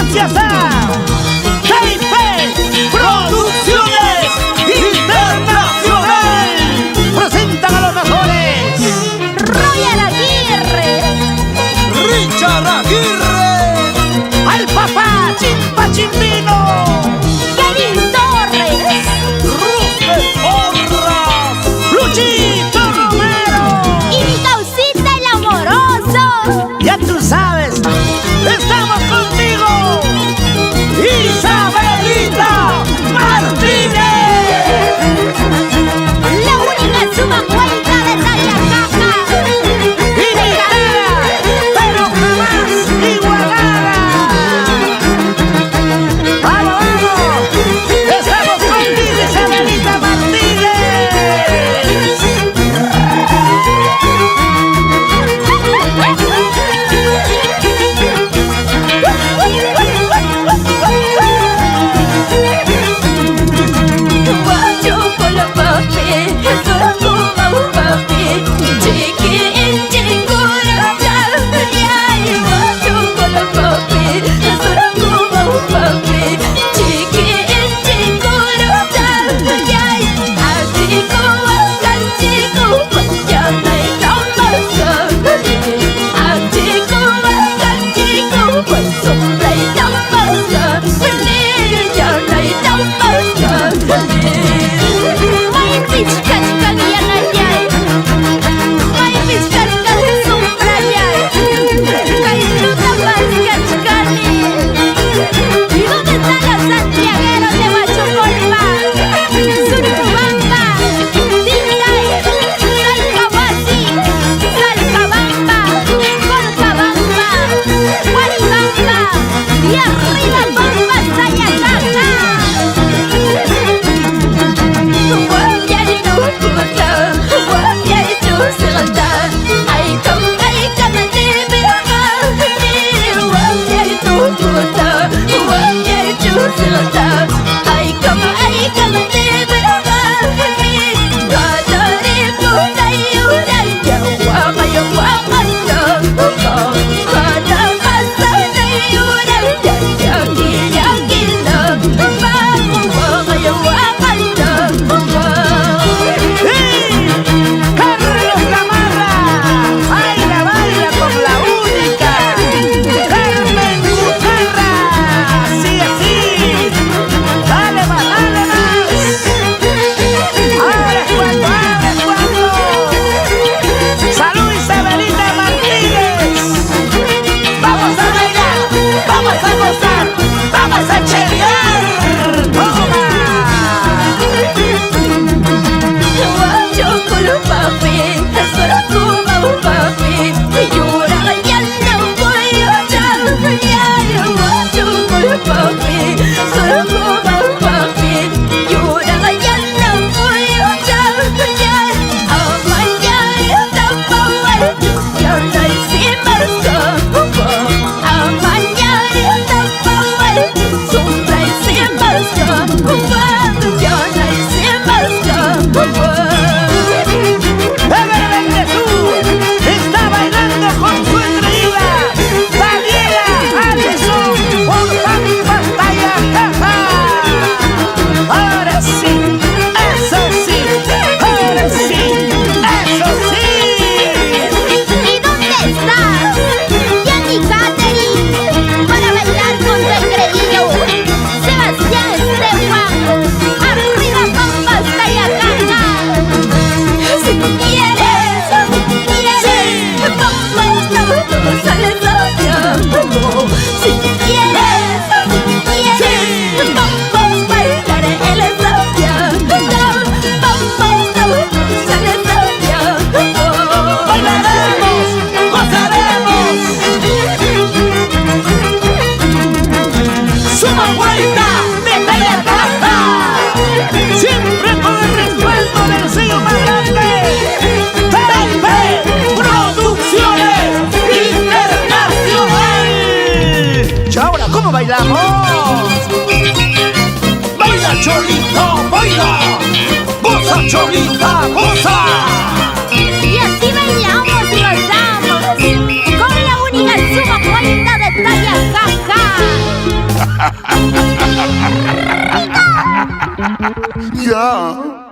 gracias a Taipei Producciones Internacional. Presentan a los mejores: Roger Aguirre, Richard Aguirre, al papá Chimpa Chimbino, Kevin Torres, Rufel Porras, Luchito Romero y mi causita el amoroso. Ya tú sabes, estamos contigo, Isabelita Martínez, La única suma cuenta de Tallacaja. imitada, pero jamás igualada. ¡Vamos, vamos! ¡Estamos contigo, Isabelita Martínez! bailamos. ¡Baila, Cholita, baila! ¡Goza, Cholita, goza! Y así bailamos y gozamos con la única suma cuenta de Tallacaja. Ya.